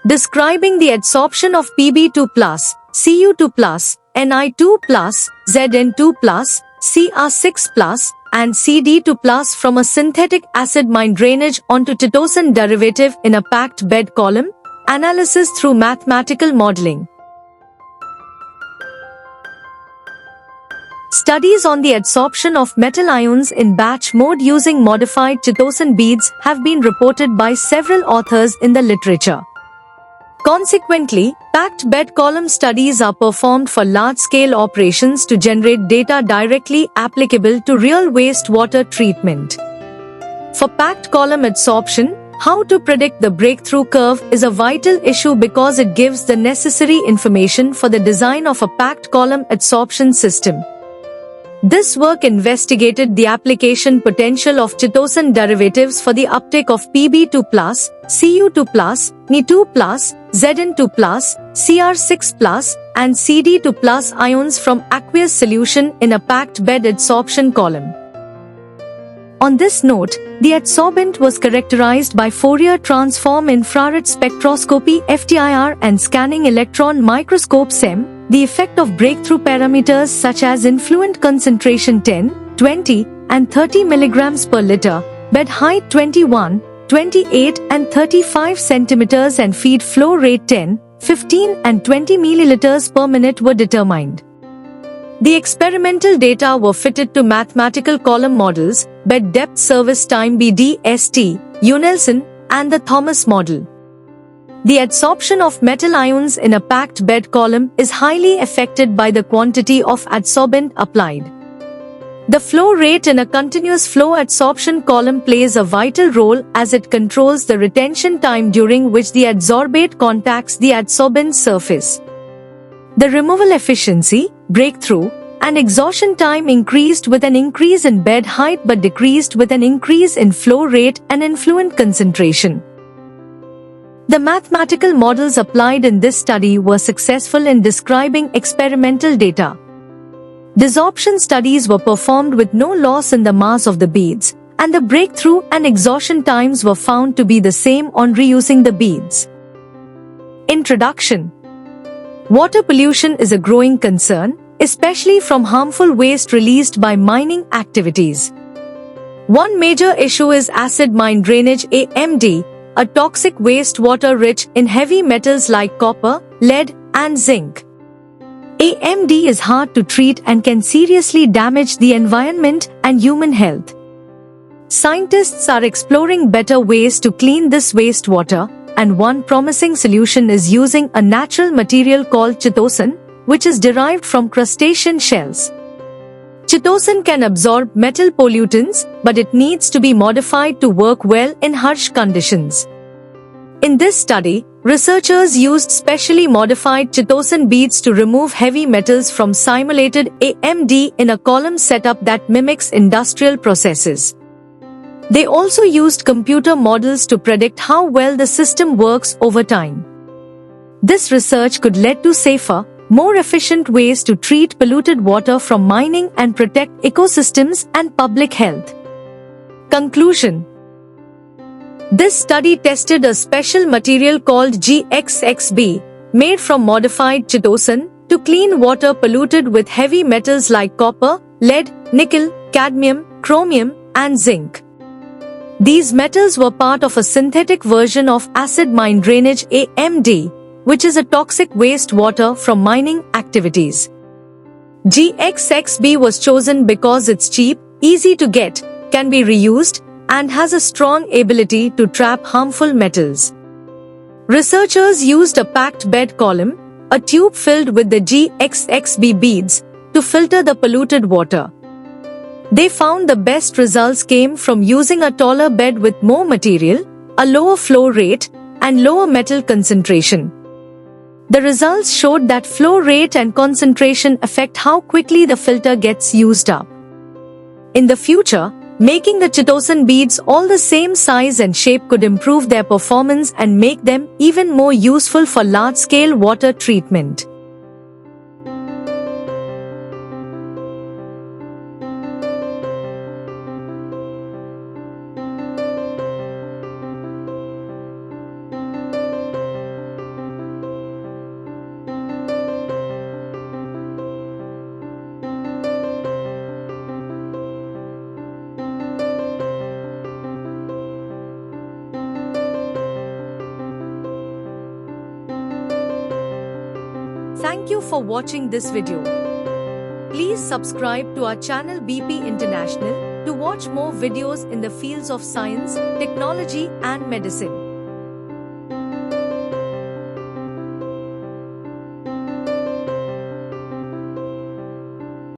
describing the adsorption of Pb2+, Cu2+, Ni2+, Zn2+, Cr6+, and Cd2+ from a synthetic acid mine drainage onto Chitosan derivative in a packed bed column, analysis through mathematical modeling. Studies on the adsorption of metal ions in batch mode using modified Chitosan beads have been reported by several authors in the literature. Consequently, packed bed column studies are performed for large-scale operations to generate data directly applicable to real wastewater treatment. For packed column adsorption, how to predict the breakthrough curve is a vital issue because it gives the necessary information for the design of a packed column adsorption system. This work investigated the application potential of Chitosan derivatives for the uptake of Pb2+, Cu2+, Ni2+, Zn2+, Cr6+, and Cd2+ ions from aqueous solution in a packed bed adsorption column. On this note, the adsorbent was characterized by Fourier transform infrared spectroscopy (FTIR) and scanning electron microscope (SEM). The effect of breakthrough parameters such as influent concentration 10, 20, and 30 mg per liter, bed height 21, 28, and 35 cm and feed flow rate 10, 15, and 20 ml per minute were determined. The experimental data were fitted to mathematical column models, bed depth service time (BDST), Unelson, and the Thomas model. The adsorption of metal ions in a packed bed column is highly affected by the quantity of adsorbent applied. The flow rate in a continuous flow adsorption column plays a vital role as it controls the retention time during which the adsorbate contacts the adsorbent surface. The removal efficiency, breakthrough, and exhaustion time increased with an increase in bed height but decreased with an increase in flow rate and influent concentration. The mathematical models applied in this study were successful in describing experimental data. Desorption studies were performed with no loss in the mass of the beads, and the breakthrough and exhaustion times were found to be the same on reusing the beads. Introduction. Water pollution is a growing concern, especially from harmful waste released by mining activities. One major issue is acid mine drainage (AMD), a toxic wastewater rich in heavy metals like copper, lead, and zinc. AMD is hard to treat and can seriously damage the environment and human health. Scientists are exploring better ways to clean this wastewater, and one promising solution is using a natural material called chitosan, which is derived from crustacean shells. Chitosan can absorb metal pollutants, but it needs to be modified to work well in harsh conditions. In this study, researchers used specially modified chitosan beads to remove heavy metals from simulated AMD in a column setup that mimics industrial processes. They also used computer models to predict how well the system works over time. This research could lead to safer, more efficient ways to treat polluted water from mining and protect ecosystems and public health. Conclusion. This study tested a special material called GXXB, made from modified chitosan, to clean water polluted with heavy metals like copper, lead, nickel, cadmium, chromium, and zinc. These metals were part of a synthetic version of acid mine drainage AMD, which is a toxic wastewater from mining activities. GXXB was chosen because it's cheap, easy to get, can be reused, and has a strong ability to trap harmful metals. Researchers used a packed bed column, a tube filled with the GXXB beads, to filter the polluted water. They found the best results came from using a taller bed with more material, a lower flow rate, and lower metal concentration. The results showed that flow rate and concentration affect how quickly the filter gets used up. In the future, making the chitosan beads all the same size and shape could improve their performance and make them even more useful for large-scale water treatment. Thank you for watching this video. Please subscribe to our channel BP International to watch more videos in the fields of science, technology and medicine.